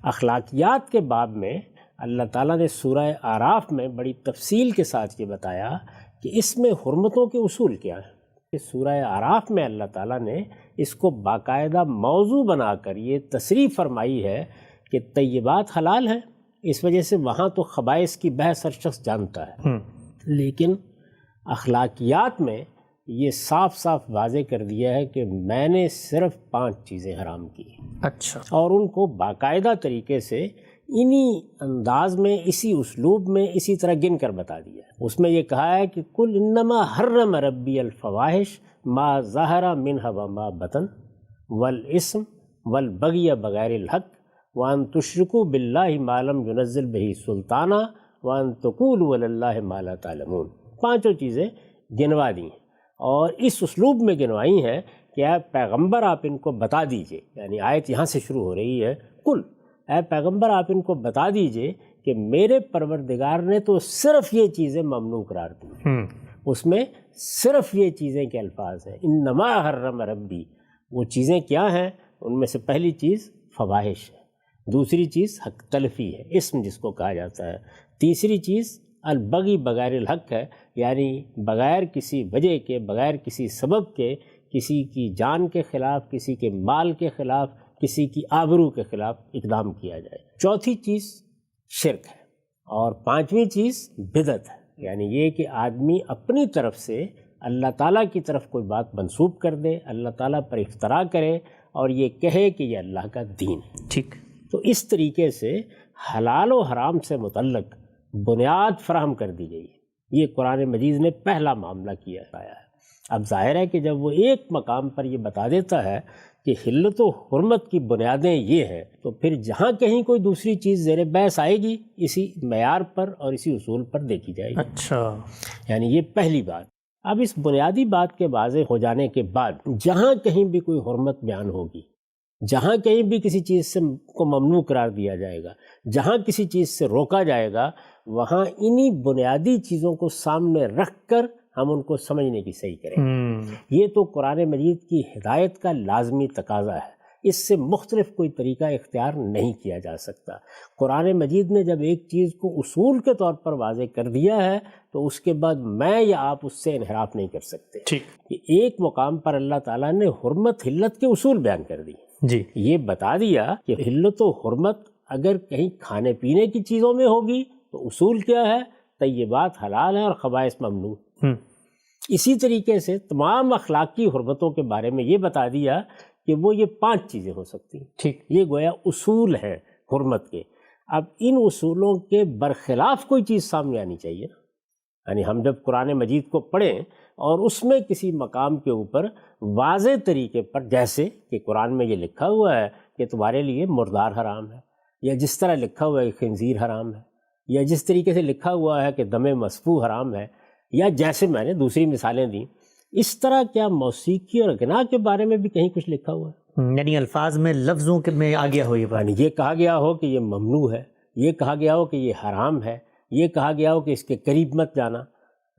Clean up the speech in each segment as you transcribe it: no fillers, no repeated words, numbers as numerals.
اخلاقیات کے باب میں اللہ تعالیٰ نے سورہ اعراف میں بڑی تفصیل کے ساتھ یہ بتایا کہ اس میں حرمتوں کے اصول کیا ہیں. کہ سورہ اعراف میں اللہ تعالیٰ نے اس کو باقاعدہ موضوع بنا کر یہ تصریح فرمائی ہے کہ طیبات حلال ہیں. اس وجہ سے وہاں تو خبائث کی بحث ہر شخص جانتا ہے، لیکن اخلاقیات میں یہ صاف صاف واضح کر دیا ہے کہ میں نے صرف 5 چیزیں حرام کی. اچھا. اور ان کو باقاعدہ طریقے سے انہی انداز میں، اسی اسلوب میں، اسی طرح گن کر بتا دیا ہے. اس میں یہ کہا ہے کہ کل انما حرم ربی الفواحش ما ظہر منہا وما بطن والاسم والبغی بغیر الحق وان تشرکوا باللہ ما لم ینزل بہ سلطانا وان تقولوا علی اللہ ما لا تعلمون. 5 چیزیں گنوا دی ہیں اور اس اسلوب میں گنوائی ہیں کہ اے پیغمبر آپ ان کو بتا دیجئے. یعنی آیت یہاں سے شروع ہو رہی ہے، کل اے پیغمبر آپ ان کو بتا دیجئے کہ میرے پروردگار نے تو صرف یہ چیزیں ممنوع قرار دی. اس میں صرف یہ چیزیں کے الفاظ ہیں، انما حرم ربی. وہ چیزیں کیا ہیں؟ ان میں سے پہلی چیز فواحش ہے، دوسری چیز حق تلفی ہے، اسم جس کو کہا جاتا ہے، تیسری چیز البغی بغیر الحق ہے، یعنی بغیر کسی وجہ کے، بغیر کسی سبب کے کسی کی جان کے خلاف، کسی کے مال کے خلاف، کسی کی آبرو کے خلاف اقدام کیا جائے. چوتھی چیز شرک ہے، اور 5ویں چیز بدعت ہے، یعنی یہ کہ آدمی اپنی طرف سے اللہ تعالیٰ کی طرف کوئی بات منسوب کر دے، اللہ تعالیٰ پر افتراء کرے اور یہ کہے کہ یہ اللہ کا دین ہے. ٹھیک. تو اس طریقے سے حلال و حرام سے متعلق بنیاد فراہم کر دی گئی ہے. یہ قرآن مجید نے پہلا معاملہ کیا ہے. اب ظاہر ہے کہ جب وہ ایک مقام پر یہ بتا دیتا ہے کہ حلت و حرمت کی بنیادیں یہ ہیں، تو پھر جہاں کہیں کوئی دوسری چیز زیر بحث آئے گی اسی معیار پر اور اسی اصول پر دیکھی جائے گی. اچھا. یعنی یہ پہلی بات. اب اس بنیادی بات کے واضح ہو جانے کے بعد جہاں کہیں بھی کوئی حرمت بیان ہوگی، جہاں کہیں بھی کسی چیز سے کو ممنوع قرار دیا جائے گا، جہاں کسی چیز سے روکا جائے گا، وہاں انہی بنیادی چیزوں کو سامنے رکھ کر ہم ان کو سمجھنے کی صحیح کریں. یہ تو قرآن مجید کی ہدایت کا لازمی تقاضا ہے. اس سے مختلف کوئی طریقہ اختیار نہیں کیا جا سکتا. قرآن مجید نے جب ایک چیز کو اصول کے طور پر واضح کر دیا ہے تو اس کے بعد میں یا آپ اس سے انحراف نہیں کر سکتے. کہ ایک مقام پر اللہ تعالیٰ نے حرمت حلت کے اصول بیان کر دی. جی. یہ بتا دیا کہ حلت و حرمت اگر کہیں کھانے پینے کی چیزوں میں ہوگی تو اصول کیا ہے؟ طیبات حلال ہیں اور خبائث ممنوع. اسی طریقے سے تمام اخلاقی حرمتوں کے بارے میں یہ بتا دیا کہ وہ یہ 5 چیزیں ہو سکتی ہیں. ٹھیک. یہ گویا اصول ہیں حرمت کے. اب ان اصولوں کے برخلاف کوئی چیز سامنے آنی چاہیے. یعنی ہم جب قرآن مجید کو پڑھیں اور اس میں کسی مقام کے اوپر واضح طریقے پر، جیسے کہ قرآن میں یہ لکھا ہوا ہے کہ تمہارے لیے مردار حرام ہے، یا جس طرح لکھا ہوا ہے کہ خنزیر حرام ہے، یا جس طریقے سے لکھا ہوا ہے کہ دم مسفوح حرام ہے، یا جیسے میں نے دوسری مثالیں دیں، اس طرح کیا موسیقی اور غنا کے بارے میں بھی کہیں کچھ لکھا ہوا ہے؟ یعنی الفاظ میں، لفظوں کے میں آ گیا ہو یہ بات. یعنی یہ کہا گیا ہو کہ یہ ممنوع ہے، یہ کہا گیا ہو کہ یہ حرام ہے، یہ کہا گیا ہو کہ اس کے قریب مت جانا.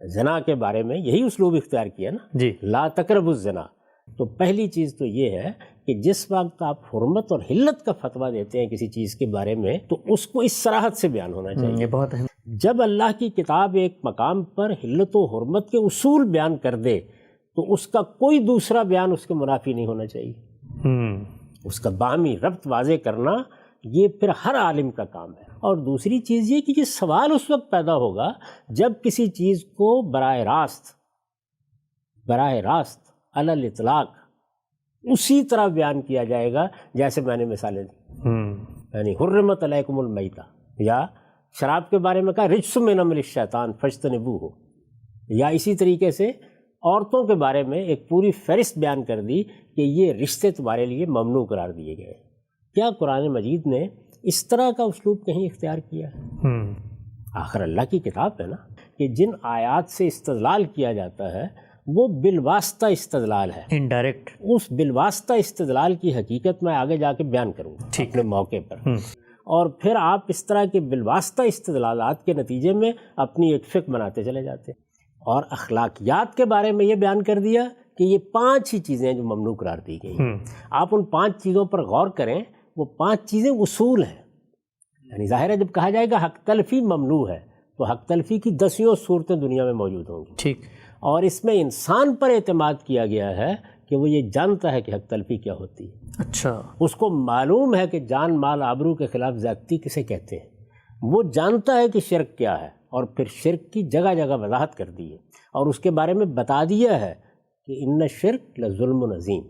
زنا کے بارے میں یہی اسلوب اختیار کیا نا. جی. لا تقربوا الزنا. تو پہلی چیز تو یہ ہے کہ جس وقت آپ حرمت اور حلت کا فتویٰ دیتے ہیں کسی چیز کے بارے میں تو اس کو اس صراحت سے بیان ہونا چاہیے. یہ بہت اہم. جب اللہ کی کتاب ایک مقام پر حلت و حرمت کے اصول بیان کر دے تو اس کا کوئی دوسرا بیان اس کے منافی نہیں ہونا چاہیے. اس کا باہمی ربط واضح کرنا یہ پھر ہر عالم کا کام ہے. اور دوسری چیز یہ کہ یہ سوال اس وقت پیدا ہوگا جب کسی چیز کو براہ راست علی الاطلاق اسی طرح بیان کیا جائے گا جیسے میں نے مثالیں دی. یعنی حرمت علیکم المیتہ، یا شراب کے بارے میں کہا رجس من عمل الشیطان فاجتنبوہ، یا اسی طریقے سے عورتوں کے بارے میں ایک پوری فہرست بیان کر دی کہ یہ رشتے تمہارے لیے ممنوع قرار دیے گئے. کیا قرآن مجید نے اس طرح کا اسلوب کہیں اختیار کیا ہے؟ آخر اللہ کی کتاب ہے نا. کہ جن آیات سے استدلال کیا جاتا ہے وہ بالواسطہ استدلال ہے، انڈائریکٹ. اس بالواسطہ استدلال کی حقیقت میں آگے جا کے بیان کروں گا اپنے موقع پر. اور پھر آپ اس طرح کے بالواسطہ استدلالات کے نتیجے میں اپنی ایک فقہ بناتے چلے جاتے ہیں. اور اخلاقیات کے بارے میں یہ بیان کر دیا کہ یہ 5 ہی چیزیں جو ممنوع قرار دی گئی ہیں. آپ ان 5 چیزوں پر غور کریں. وہ 5 چیزیں اصول ہیں یعنی ظاہر ہے جب کہا جائے گا حق تلفی ممنوع ہے تو حق تلفی کی 10 صورتیں دنیا میں موجود ہوں گی، ٹھیک، اور اس میں انسان پر اعتماد کیا گیا ہے کہ وہ یہ جانتا ہے کہ حق تلفی کیا ہوتی ہے، اچھا، اس کو معلوم ہے کہ جان مال آبرو کے خلاف زیادتی کسے کہتے ہیں، وہ جانتا ہے کہ شرک کیا ہے، اور پھر شرک کی جگہ جگہ وضاحت کر دی ہے اور اس کے بارے میں بتا دیا ہے کہ ان الشرک لظلم عظیم۔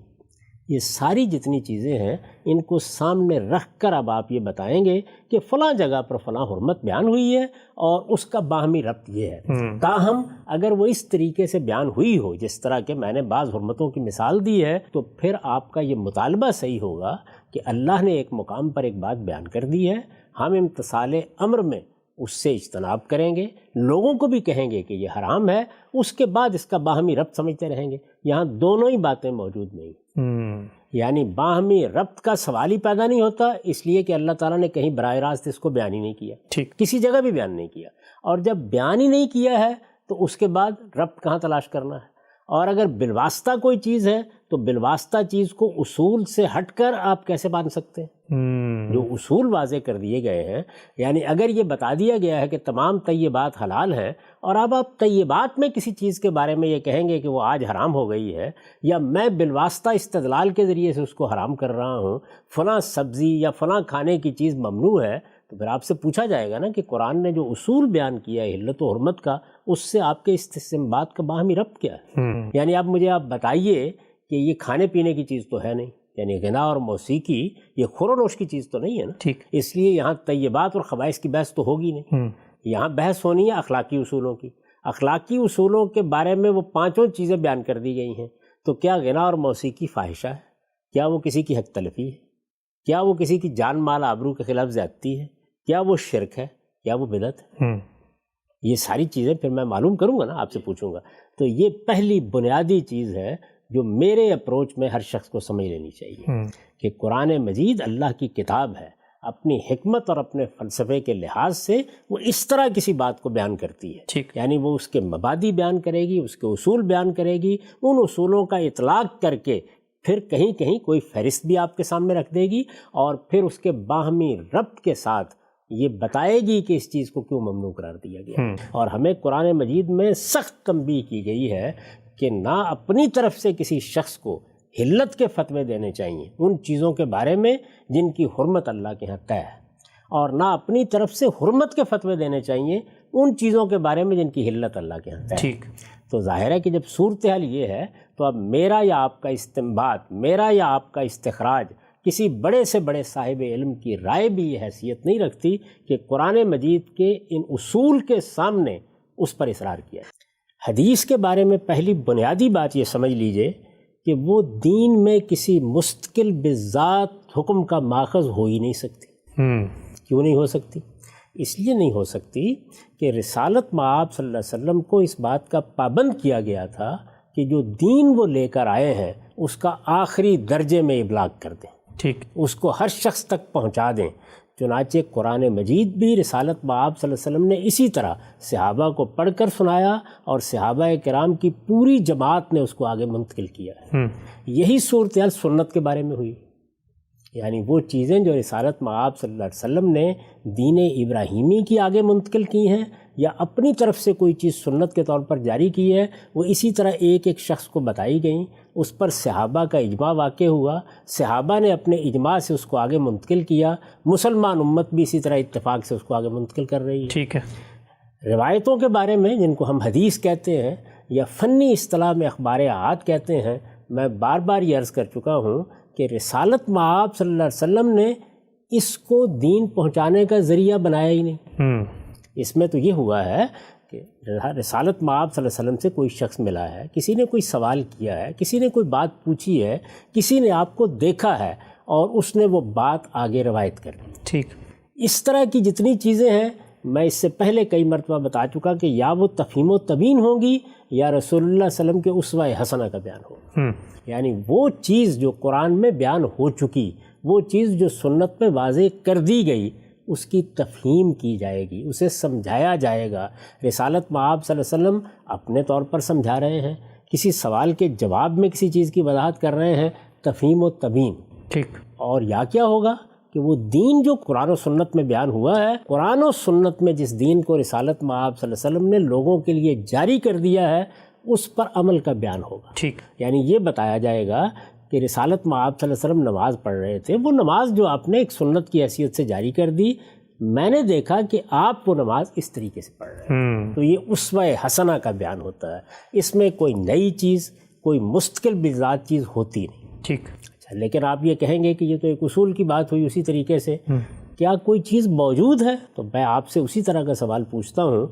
یہ ساری جتنی چیزیں ہیں ان کو سامنے رکھ کر اب آپ یہ بتائیں گے کہ فلاں جگہ پر فلاں حرمت بیان ہوئی ہے اور اس کا باہمی ربط یہ ہے، تاہم اگر وہ اس طریقے سے بیان ہوئی ہو جس طرح کہ میں نے بعض حرمتوں کی مثال دی ہے، تو پھر آپ کا یہ مطالبہ صحیح ہوگا کہ اللہ نے ایک مقام پر ایک بات بیان کر دی ہے، ہم امتثال امر میں اس سے اجتناب کریں گے، لوگوں کو بھی کہیں گے کہ یہ حرام ہے، اس کے بعد اس کا باہمی ربط سمجھتے رہیں گے۔ یہاں دونوں ہی باتیں موجود نہیں، یعنی باہمی ربط کا سوال ہی پیدا نہیں ہوتا، اس لیے کہ اللہ تعالیٰ نے کہیں براہ راست اس کو بیان ہی نہیں کیا، ٹھیک، کسی جگہ بھی بیان نہیں کیا، اور جب بیان ہی نہیں کیا ہے تو اس کے بعد ربط کہاں تلاش کرنا ہے؟ اور اگر بالواسطہ کوئی چیز ہے تو بالواسطہ چیز کو اصول سے ہٹ کر آپ کیسے مان سکتے ہیں؟ جو اصول واضح کر دیے گئے ہیں، یعنی اگر یہ بتا دیا گیا ہے کہ تمام طیبات حلال ہیں، اور اب آپ طیبات میں کسی چیز کے بارے میں یہ کہیں گے کہ وہ آج حرام ہو گئی ہے، یا میں بالواسطہ استدلال کے ذریعے سے اس کو حرام کر رہا ہوں، فلاں سبزی یا فلاں کھانے کی چیز ممنوع ہے، تو پھر آپ سے پوچھا جائے گا نا کہ قرآن نے جو اصول بیان کیا ہے حلت و حرمت کا، اس سے آپ کے استنباط کا باہمی ربط کیا ہے؟ یعنی آپ مجھے بتائیے کہ یہ کھانے پینے کی چیز تو ہے نہیں، یعنی غنا اور موسیقی یہ خور و نوش کی چیز تو نہیں ہے نا، ٹھیک، اس لیے یہاں طیبات اور خبائث کی بحث تو ہوگی نہیں، یہاں بحث ہونی ہے اخلاقی اصولوں کی۔ اخلاقی اصولوں کے بارے میں وہ 5 چیزیں بیان کر دی گئی ہیں، تو کیا غنا اور موسیقی فاحشہ ہے؟ کیا وہ کسی کی حق تلفی ہے؟ کیا وہ کسی کی جان مال آبرو کے خلاف زیادتی ہے؟ کیا وہ شرک ہے؟ کیا وہ بدعت ہے؟ یہ ساری چیزیں پھر میں معلوم کروں گا نا، آپ سے پوچھوں گا۔ تو یہ پہلی بنیادی چیز ہے جو میرے اپروچ میں ہر شخص کو سمجھ لینی چاہیے کہ قرآن مجید اللہ کی کتاب ہے، اپنی حکمت اور اپنے فلسفے کے لحاظ سے وہ اس طرح کسی بات کو بیان کرتی ہے، ٹھیک، یعنی وہ اس کے مبادی بیان کرے گی، اس کے اصول بیان کرے گی، ان اصولوں کا اطلاق کر کے پھر کہیں کہیں کوئی فہرست بھی آپ کے سامنے رکھ دے گی، اور پھر اس کے باہمی ربط کے ساتھ یہ بتائے گی کہ اس چیز کو کیوں ممنوع قرار دیا گیا۔ اور ہمیں قرآن مجید میں سخت تنبیہ کی گئی ہے کہ نہ اپنی طرف سے کسی شخص کو حلت کے فتوے دینے چاہیے ان چیزوں کے بارے میں جن کی حرمت اللہ کے ہاں طے ہے، اور نہ اپنی طرف سے حرمت کے فتوے دینے چاہیے ان چیزوں کے بارے میں جن کی حلت اللہ کے ہاں طے ہے۔ ٹھیک، تو ظاہر ہے کہ جب صورتحال یہ ہے تو اب میرا یا آپ کا استنباط، میرا یا آپ کا استخراج کسی بڑے سے بڑے صاحب علم کی رائے بھی یہ حیثیت نہیں رکھتی کہ قرآن مجید کے ان اصول کے سامنے اس پر اصرار کیا ہے۔ حدیث کے بارے میں پہلی بنیادی بات یہ سمجھ لیجئے کہ وہ دین میں کسی مستقل بذات حکم کا ماخذ ہو ہی نہیں سکتی۔ کیوں نہیں ہو سکتی؟ اس لیے نہیں ہو سکتی کہ رسالت مآب صلی اللہ علیہ وسلم کو اس بات کا پابند کیا گیا تھا کہ جو دین وہ لے کر آئے ہیں اس کا آخری درجے میں ابلاغ کر دیں، ٹھیک، اس کو ہر شخص تک پہنچا دیں۔ چنانچہ قرآن مجید بھی رسالت مآب صلی اللہ علیہ وسلم نے اسی طرح صحابہ کو پڑھ کر سنایا، اور صحابہ کرام کی پوری جماعت نے اس کو آگے منتقل کیا ہے۔ یہی صورتحال سنت کے بارے میں ہوئی، یعنی وہ چیزیں جو رسالت مآب صلی اللہ علیہ وسلم نے دین ابراہیمی کی آگے منتقل کی ہیں یا اپنی طرف سے کوئی چیز سنت کے طور پر جاری کی ہے، وہ اسی طرح ایک ایک شخص کو بتائی گئیں، اس پر صحابہ کا اجماع واقع ہوا، صحابہ نے اپنے اجماع سے اس کو آگے منتقل کیا، مسلمان امت بھی اسی طرح اتفاق سے اس کو آگے منتقل کر رہی ہے۔ ٹھیک ہے۔ روایتوں کے بارے میں جن کو ہم حدیث کہتے ہیں یا فنی اصطلاح میں اخبار احاد کہتے ہیں، میں بار بار یہ عرض کر چکا ہوں کہ رسالت مآب صلی اللہ علیہ وسلم نے اس کو دین پہنچانے کا ذریعہ بنایا ہی نہیں۔ اس میں تو یہ ہوا ہے کہ رسالت مآب صلی اللہ علیہ وسلم سے کوئی شخص ملا ہے، کسی نے کوئی سوال کیا ہے، کسی نے کوئی بات پوچھی ہے، کسی نے آپ کو دیکھا ہے اور اس نے وہ بات آگے روایت کر دی۔ ٹھیک، اس طرح کی جتنی چیزیں ہیں میں اس سے پہلے کئی مرتبہ بتا چکا کہ یا وہ تفہیم و تبیین ہوں گی یا رسول اللہ صلی اللہ علیہ وسلم کے اسوہ حسنہ کا بیان ہوگا۔ یعنی وہ چیز جو قرآن میں بیان ہو چکی، وہ چیز جو سنت میں واضح کر دی گئی، اس کی تفہیم کی جائے گی، اسے سمجھایا جائے گا۔ رسالت مآب صلی اللہ علیہ وسلم اپنے طور پر سمجھا رہے ہیں، کسی سوال کے جواب میں کسی چیز کی وضاحت کر رہے ہیں، تفہیم و تبیین۔ ٹھیک، اور یا کیا ہوگا کہ وہ دین جو قرآن و سنت میں بیان ہوا ہے، قرآن و سنت میں جس دین کو رسالت مآب صلی اللہ علیہ وسلم نے لوگوں کے لیے جاری کر دیا ہے اس پر عمل کا بیان ہوگا۔ ٹھیک، یعنی یہ بتایا جائے گا کہ رسالت مآب صلی اللہ علیہ وسلم نماز پڑھ رہے تھے، وہ نماز جو آپ نے ایک سنت کی حیثیت سے جاری کر دی، میں نے دیکھا کہ آپ وہ نماز اس طریقے سے پڑھ رہے ہیں، تو یہ اسوہ حسنہ کا بیان ہوتا ہے۔ اس میں کوئی نئی چیز، کوئی مستقل بذات چیز ہوتی نہیں۔ ٹھیک، اچھا، لیکن آپ یہ کہیں گے کہ یہ تو ایک اصول کی بات ہوئی، اسی طریقے سے کیا کوئی چیز موجود ہے؟ تو میں آپ سے اسی طرح کا سوال پوچھتا ہوں۔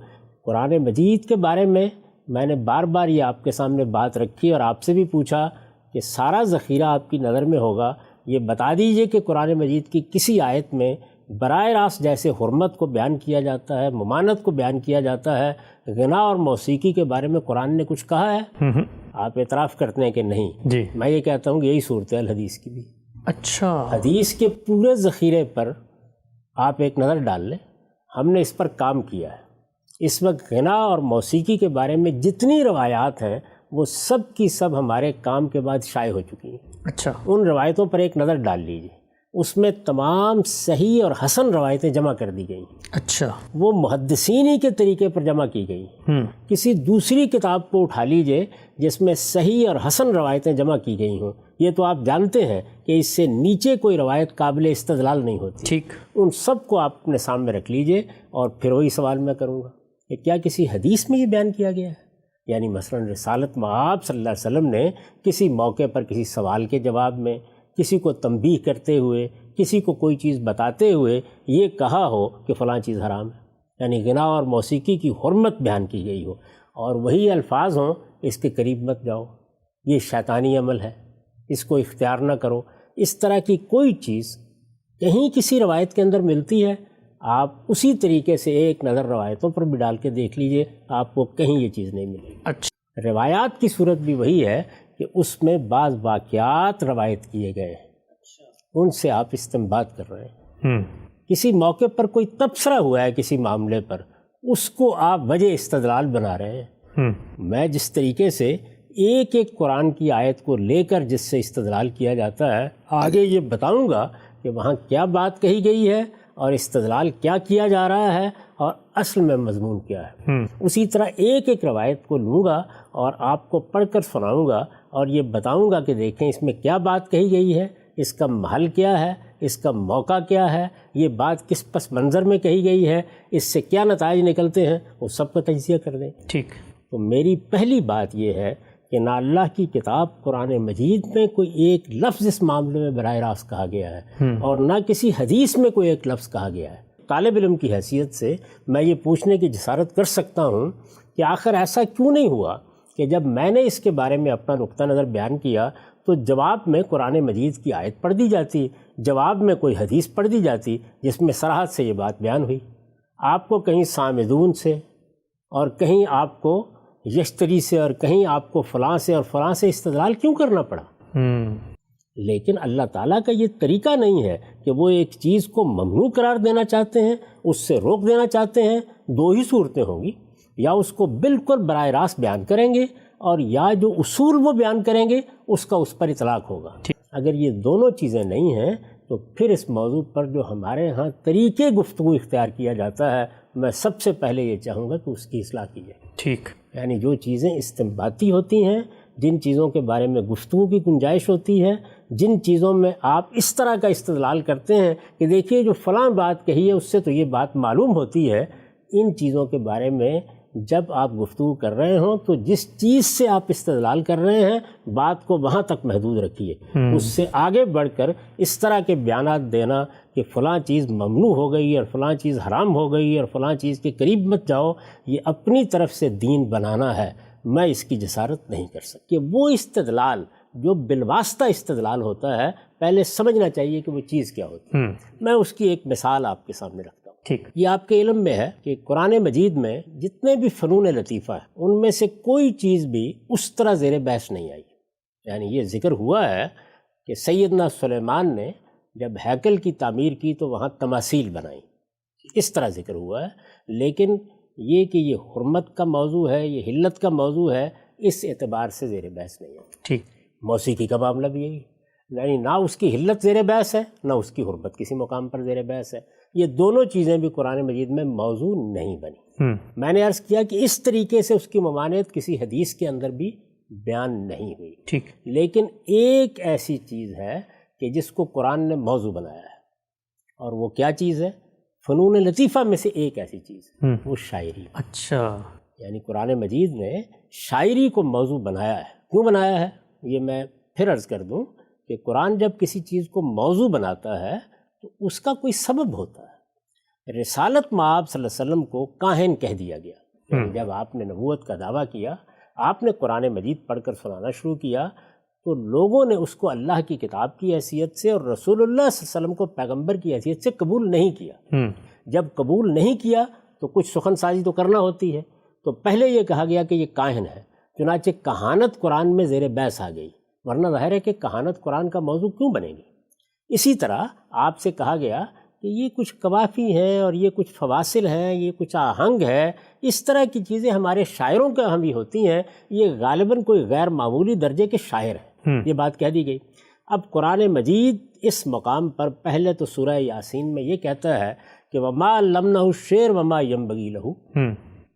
قرآن مجید کے بارے میں نے بار بار یہ آپ کے سامنے بات رکھی اور آپ سے بھی پوچھا کہ سارا ذخیرہ آپ کی نظر میں ہوگا، یہ بتا دیجئے کہ قرآن مجید کی کسی آیت میں براہ راست جیسے حرمت کو بیان کیا جاتا ہے، ممانعت کو بیان کیا جاتا ہے، غنا اور موسیقی کے بارے میں قرآن نے کچھ کہا ہے؟ آپ اعتراف کرتے ہیں کہ نہیں؟ جی، میں یہ کہتا ہوں کہ یہی صورتحال حدیث کی بھی۔ اچھا، حدیث کے پورے ذخیرے پر آپ ایک نظر ڈال لیں، ہم نے اس پر کام کیا ہے۔ اس وقت غنا اور موسیقی کے بارے میں جتنی روایات ہیں وہ سب کی سب ہمارے کام کے بعد شائع ہو چکی ہیں۔ اچھا، ان روایتوں پر ایک نظر ڈال لیجیے، اس میں تمام صحیح اور حسن روایتیں جمع کر دی گئی ہیں۔ اچھا، وہ محدثین ہی کے طریقے پر جمع کی گئی ہیں۔ کسی دوسری کتاب کو اٹھا لیجئے جس میں صحیح اور حسن روایتیں جمع کی گئی ہوں، یہ تو آپ جانتے ہیں کہ اس سے نیچے کوئی روایت قابل استدلال نہیں ہوتی۔ ٹھیک، ان سب کو آپ اپنے سامنے رکھ لیجئے اور پھر وہی سوال میں کروں گا کہ کیا کسی حدیث میں یہ بیان کیا گیا ہے؟ یعنی مثلا رسالت مآب صلی اللہ علیہ وسلم نے کسی موقع پر کسی سوال کے جواب میں، کسی کو تنبیہ کرتے ہوئے، کسی کو کوئی چیز بتاتے ہوئے یہ کہا ہو کہ فلاں چیز حرام ہے، یعنی غنا اور موسیقی کی حرمت بیان کی گئی ہو اور وہی الفاظ ہوں اس کے قریب مت جاؤ، یہ شیطانی عمل ہے، اس کو اختیار نہ کرو، اس طرح کی کوئی چیز کہیں کسی روایت کے اندر ملتی ہے؟ آپ اسی طریقے سے ایک نظر روایتوں پر بھی ڈال کے دیکھ لیجئے، آپ کو کہیں یہ چیز نہیں ملے گی۔ اچھا، روایات کی صورت بھی وہی ہے کہ اس میں بعض واقعات روایت کیے گئے ہیں، ان سے آپ استنباط کر رہے ہیں۔ کسی موقع پر کوئی تبصرہ ہوا ہے کسی معاملے پر، اس کو آپ وجہ استدلال بنا رہے ہیں۔ میں جس طریقے سے ایک ایک قرآن کی آیت کو لے کر جس سے استدلال کیا جاتا ہے، آگے یہ بتاؤں گا کہ وہاں کیا بات کہی گئی ہے اور استدلال کیا کیا جا رہا ہے اور اصل میں مضمون کیا ہے۔ اسی طرح ایک ایک روایت کو لوں گا اور آپ کو پڑھ کر سناؤں گا اور یہ بتاؤں گا کہ دیکھیں اس میں کیا بات کہی گئی ہے، اس کا محل کیا ہے، اس کا موقع کیا ہے، یہ بات کس پس منظر میں کہی گئی ہے، اس سے کیا نتائج نکلتے ہیں، وہ سب کا تجزیہ کر دیں۔ ٹھیک، تو میری پہلی بات یہ ہے کہ نہ اللہ کی کتاب قرآن مجید میں کوئی ایک لفظ اس معاملے میں براہ راست کہا گیا ہے اور نہ کسی حدیث میں کوئی ایک لفظ کہا گیا ہے۔ طالب علم کی حیثیت سے میں یہ پوچھنے کی جسارت کر سکتا ہوں کہ آخر ایسا کیوں نہیں ہوا کہ جب میں نے اس کے بارے میں اپنا نقطہ نظر بیان کیا تو جواب میں قرآن مجید کی آیت پڑھ دی جاتی، جواب میں کوئی حدیث پڑھ دی جاتی جس میں صراحت سے یہ بات بیان ہوئی۔ آپ کو کہیں سامدون سے اور کہیں آپ کو یشتری سے اور کہیں آپ کو فلاں سے اور فلاں سے استدلال کیوں کرنا پڑا؟ لیکن اللہ تعالیٰ کا یہ طریقہ نہیں ہے کہ وہ ایک چیز کو ممنوع قرار دینا چاہتے ہیں، اس سے روک دینا چاہتے ہیں۔ دو ہی صورتیں ہوں گی، یا اس کو بالکل براہ راست بیان کریں گے اور یا جو اصول وہ بیان کریں گے اس کا اس پر اطلاق ہوگا۔ اگر یہ دونوں چیزیں نہیں ہیں تو پھر اس موضوع پر جو ہمارے ہاں طریقے گفتگو اختیار کیا جاتا ہے، میں سب سے پہلے یہ چاہوں گا کہ اس کی اصلاح کی جائے۔ ٹھیک، یعنی جو چیزیں استنباطی ہوتی ہیں، جن چیزوں کے بارے میں گفتگو کی گنجائش ہوتی ہے، جن چیزوں میں آپ اس طرح کا استدلال کرتے ہیں کہ دیکھیے جو فلاں بات کہی ہے اس سے تو یہ بات معلوم ہوتی ہے، ان چیزوں کے بارے میں جب آپ گفتگو کر رہے ہوں تو جس چیز سے آپ استدلال کر رہے ہیں بات کو وہاں تک محدود رکھیے۔ اس سے آگے بڑھ کر اس طرح کے بیانات دینا کہ فلاں چیز ممنوع ہو گئی اور فلاں چیز حرام ہو گئی اور فلاں چیز کے قریب مت جاؤ، یہ اپنی طرف سے دین بنانا ہے، میں اس کی جسارت نہیں کر سکتا۔ کہ وہ استدلال جو بالواسطہ استدلال ہوتا ہے، پہلے سمجھنا چاہیے کہ وہ چیز کیا ہوتی ہے۔ میں اس کی ایک مثال آپ کے سامنے رکھتا ہوں۔ ٹھیک، یہ آپ کے علم میں ہے کہ قرآن مجید میں جتنے بھی فنون لطیفہ ہیں ان میں سے کوئی چیز بھی اس طرح زیر بحث نہیں آئی۔ یعنی یہ ذکر ہوا ہے کہ سیدنا سلیمان نے جب ہیکل کی تعمیر کی تو وہاں تماثیل بنائیں، اس طرح ذکر ہوا ہے، لیکن یہ کہ یہ حرمت کا موضوع ہے، یہ حلت کا موضوع ہے، اس اعتبار سے زیر بحث نہیں ہے۔ ٹھیک، موسیقی کا معاملہ بھی یہی، یعنی نہ اس کی حلت زیر بحث ہے نہ اس کی حرمت کسی مقام پر زیر بحث ہے. یہ دونوں چیزیں بھی قرآن مجید میں موضوع نہیں بنی. میں نے عرض کیا کہ اس طریقے سے اس کی ممانعت کسی حدیث کے اندر بھی بیان نہیں ہوئی. ٹھیک. لیکن ایک ایسی چیز ہے کہ جس کو قرآن نے موضوع بنایا ہے، اور وہ کیا چیز ہے؟ فنون لطیفہ میں سے ایک ایسی چیز وہ شاعری. اچھا. یعنی قرآن مجید نے شاعری کو موضوع بنایا ہے. کیوں بنایا ہے یہ میں پھر عرض کر دوں کہ قرآن جب کسی چیز کو موضوع بناتا ہے تو اس کا کوئی سبب ہوتا ہے. رسالت مآب صلی اللہ علیہ وسلم کو کاہن کہہ دیا گیا. یعنی جب آپ نے نبوت کا دعویٰ کیا، آپ نے قرآن مجید پڑھ کر سنانا شروع کیا، تو لوگوں نے اس کو اللہ کی کتاب کی حیثیت سے اور رسول اللہ صلی اللہ علیہ وسلم کو پیغمبر کی حیثیت سے قبول نہیں کیا. جب قبول نہیں کیا تو کچھ سخن سازی تو کرنا ہوتی ہے. تو پہلے یہ کہا گیا کہ یہ کاہن ہے، چنانچہ کہانت قرآن میں زیر بحث آ گئی، ورنہ ظاہر ہے کہ کہانت قرآن کا موضوع کیوں بنے گی. اسی طرح آپ سے کہا گیا کہ یہ کچھ قوافی ہیں اور یہ کچھ فواصل ہیں، یہ کچھ آہنگ ہے، اس طرح کی چیزیں ہمارے شاعروں کے ہم بھی ہوتی ہیں، یہ غالباً کوئی غیر معمولی درجے کے شاعر ہیں. یہ بات کہہ دی گئی. اب قرآن مجید اس مقام پر پہلے تو سورہ یاسین میں یہ کہتا ہے کہ وما علمنہ الشعر وما ینبغی لہ،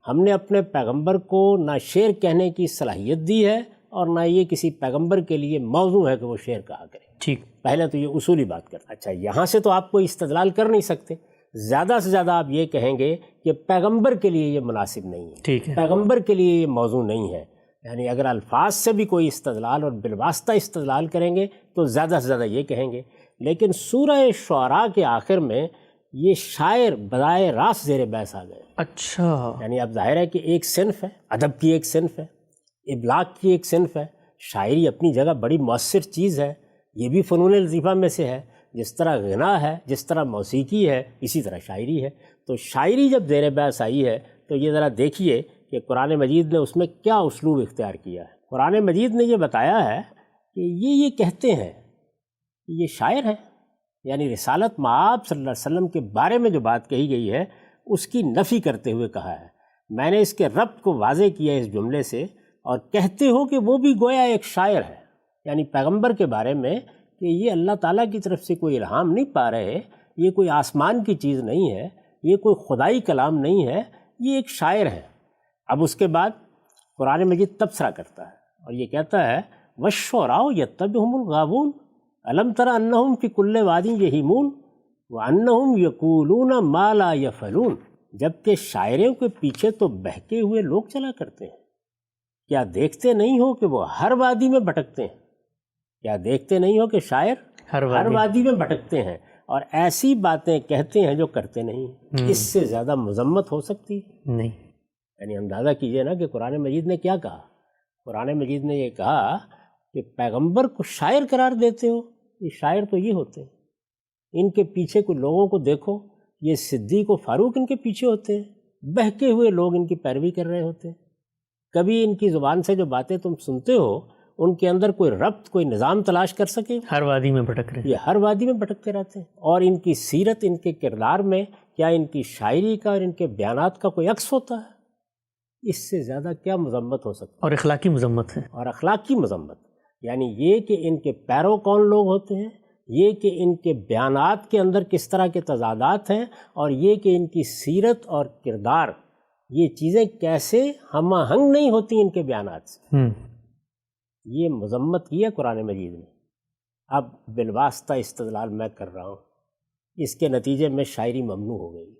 ہم نے اپنے پیغمبر کو نہ شعر کہنے کی صلاحیت دی ہے اور نہ یہ کسی پیغمبر کے لیے موضوع ہے کہ وہ شعر کہا کرے. ٹھیک. پہلے تو یہ اصولی بات کرتا. اچھا، یہاں سے تو آپ کوئی استدلال کر نہیں سکتے. زیادہ سے زیادہ آپ یہ کہیں گے کہ پیغمبر کے لیے یہ مناسب نہیں ہے. ٹھیک ہے. پیغمبر کے لیے یہ موضوع نہیں ہے. یعنی اگر الفاظ سے بھی کوئی استدلال اور بالواسطہ استدلال کریں گے تو زیادہ سے زیادہ یہ کہیں گے. لیکن سورہ شعراء کے آخر میں یہ شاعر براہ راست زیر بحث آ گئے. اچھا. یعنی اب ظاہر ہے کہ ایک صنف ہے، ادب کی ایک صنف ہے، ابلاغ کی ایک صنف ہے. شاعری اپنی جگہ بڑی مؤثر چیز ہے، یہ بھی فنون لطیفہ میں سے ہے. جس طرح غنا ہے، جس طرح موسیقی ہے، اسی طرح شاعری ہے. تو شاعری جب زیر بحث آئی ہے تو یہ ذرا دیکھیے کہ قرآن مجید نے اس میں کیا اسلوب اختیار کیا ہے. قرآن مجید نے یہ بتایا ہے کہ یہ کہتے ہیں کہ یہ شاعر ہیں. یعنی رسالت مآب صلی اللہ علیہ وسلم کے بارے میں جو بات کہی گئی ہے اس کی نفی کرتے ہوئے کہا ہے. میں نے اس کے ربط کو واضح کیا اس جملے سے، اور کہتے ہو کہ وہ بھی گویا ایک شاعر ہے. یعنی پیغمبر کے بارے میں کہ یہ اللہ تعالیٰ کی طرف سے کوئی الہام نہیں پا رہے، یہ کوئی آسمان کی چیز نہیں ہے، یہ کوئی خدائی کلام نہیں ہے، یہ ایک شاعر ہے. اب اس کے بعد قرآن مجید تبصرہ کرتا ہے اور یہ کہتا ہے وَالشُّعَرَاءُ يَتَّبِعُهُمُ الْغَاوُونَ أَلَمْ تَرَ أَنَّهُمْ فِي كُلِّ وَادٍ يَهِيمُونَ وَأَنَّهُمْ يَقُولُونَ مَا لَا يَفْعَلُونَ. جبکہ شاعروں کے پیچھے تو بہکے ہوئے لوگ چلا کرتے ہیں. کیا دیکھتے نہیں ہو کہ وہ ہر وادی میں بھٹکتے ہیں؟ کیا دیکھتے نہیں ہو کہ شاعر ہر وادی میں بھٹکتے ہیں اور ایسی باتیں کہتے ہیں جو کرتے نہیں. اس سے زیادہ مذمت ہو سکتی نہیں. یعنی اندازہ کیجئے نا کہ قرآن مجید نے کیا کہا. قرآن مجید نے یہ کہا کہ پیغمبر کو شاعر قرار دیتے ہو. یہ شاعر تو یہ ہوتے ہیں. ان کے پیچھے کچھ لوگوں کو دیکھو، یہ صدیق و فاروق ان کے پیچھے ہوتے ہیں، بہکے ہوئے لوگ ان کی پیروی کر رہے ہوتے ہیں. کبھی ان کی زبان سے جو باتیں تم سنتے ہو ان کے اندر کوئی ربط، کوئی نظام تلاش کر سکے؟ ہر وادی میں بھٹک رہے ہیں. یہ ہر وادی میں بھٹکتے رہتے ہیں. اور ان کی سیرت، ان کے کردار میں کیا ان کی شاعری کا اور ان کے بیانات کا کوئی عکس ہوتا ہے؟ اس سے زیادہ کیا مذمت ہو سکتی ہے؟ اور اخلاقی مذمت ہے. اور اخلاقی مذمت، یعنی یہ کہ ان کے پیرو کون لوگ ہوتے ہیں، یہ کہ ان کے بیانات کے اندر کس طرح کے تضادات ہیں، اور یہ کہ ان کی سیرت اور کردار، یہ چیزیں کیسے ہم آہنگ نہیں ہوتی ان کے بیانات سے. یہ مذمت کی ہے قرآن مجید نے. اب بالواسطہ استدلال میں کر رہا ہوں، اس کے نتیجے میں شاعری ممنوع ہو گئی.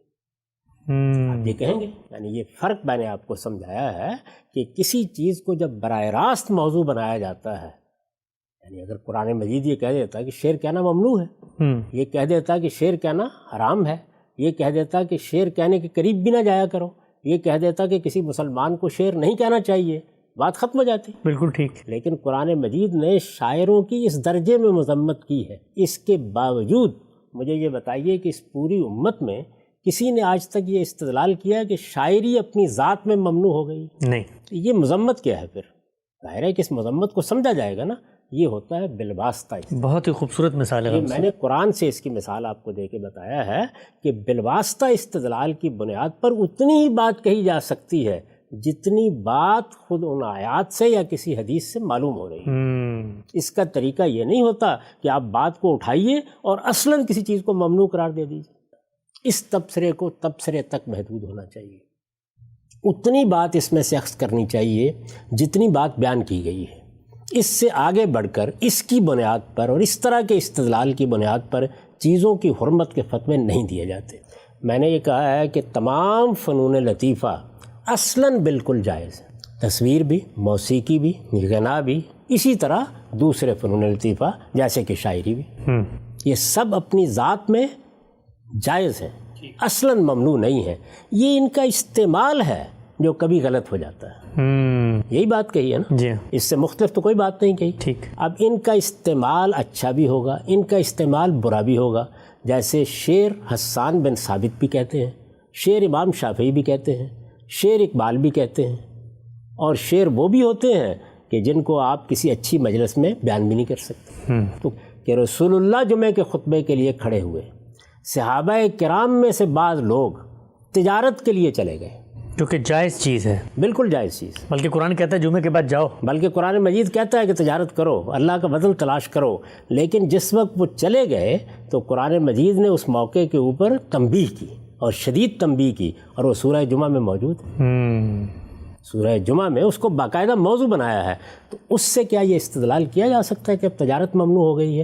آپ یہ کہیں گے، یعنی یہ فرق میں نے آپ کو سمجھایا ہے کہ کسی چیز کو جب براہ راست موضوع بنایا جاتا ہے، یعنی اگر قرآن مجید یہ کہہ دیتا کہ شعر کہنا ممنوع ہے، یہ کہہ دیتا کہ شعر کہنا حرام ہے، یہ کہہ دیتا کہ شعر کہنے کے قریب بھی نہ جایا کرو، یہ کہہ دیتا کہ کسی مسلمان کو شعر نہیں کہنا چاہیے، بات ختم ہو جاتی. بالکل ٹھیک. لیکن قرآن مجید نے شاعروں کی اس درجے میں مذمت کی ہے. اس کے باوجود مجھے یہ بتائیے کہ اس پوری امت میں کسی نے آج تک یہ استدلال کیا کہ شاعری اپنی ذات میں ممنوع ہو گئی؟ نہیں. یہ مذمت کیا ہے؟ پھر ظاہر ہے کہ اس مذمت کو سمجھا جائے گا نا. یہ ہوتا ہے بالواسطہ. بہت ہی خوبصورت مثال ہے. میں نے قرآن سے اس کی مثال آپ کو دے کے بتایا ہے کہ بالواسطہ استدلال کی بنیاد پر اتنی ہی بات کہی جا سکتی ہے جتنی بات خود ان آیات سے یا کسی حدیث سے معلوم ہو رہی ہے۔ اس کا طریقہ یہ نہیں ہوتا کہ آپ بات کو اٹھائیے اور اصلاً کسی چیز کو ممنوع قرار دے دیجیے۔ اس تبصرے کو تبصرے تک محدود ہونا چاہیے، اتنی بات اس میں سے اخذ کرنی چاہیے جتنی بات بیان کی گئی ہے۔ اس سے آگے بڑھ کر اس کی بنیاد پر اور اس طرح کے استدلال کی بنیاد پر چیزوں کی حرمت کے فتوے نہیں دیے جاتے۔ میں نے یہ کہا ہے کہ تمام فنون لطیفہ اصلاً بالکل جائز ہے، تصویر بھی، موسیقی بھی، غنا بھی، اسی طرح دوسرے فنون لطیفہ جیسے کہ شاعری بھی، یہ سب اپنی ذات میں جائز ہیں، اصلاً ممنوع نہیں ہے۔ یہ ان کا استعمال ہے جو کبھی غلط ہو جاتا ہے۔ یہی بات کہی ہے نا جی، اس سے مختلف تو کوئی بات نہیں کہی۔ ٹھیک۔ اب ان کا استعمال اچھا بھی ہوگا، ان کا استعمال برا بھی ہوگا۔ جیسے شعر حسان بن ثابت بھی کہتے ہیں، شعر امام شافعی بھی کہتے ہیں، شعر اقبال بھی کہتے ہیں، اور شعر وہ بھی ہوتے ہیں کہ جن کو آپ کسی اچھی مجلس میں بیان بھی نہیں کر سکتے۔ تو کہ رسول اللہ جمعے کے خطبے کے لیے کھڑے ہوئے، صحابہ کرام میں سے بعض لوگ تجارت کے لیے چلے گئے، کیونکہ جائز چیز ہے، بالکل جائز چیز، بلکہ قرآن کہتا ہے جمعے کے بعد جاؤ، بلکہ قرآن مجید کہتا ہے کہ تجارت کرو، اللہ کا وطن تلاش کرو۔ لیکن جس وقت وہ چلے گئے تو قرآن مجید نے اس موقع کے اوپر تنبیہ کی اور شدید تنبیہ کی، اور وہ سورہ جمعہ میں موجود ہے۔ سورہ جمعہ میں اس کو باقاعدہ موضوع بنایا ہے۔ تو اس سے کیا یہ استدلال کیا جا سکتا ہے کہ اب تجارت ممنوع ہو گئی ہے؟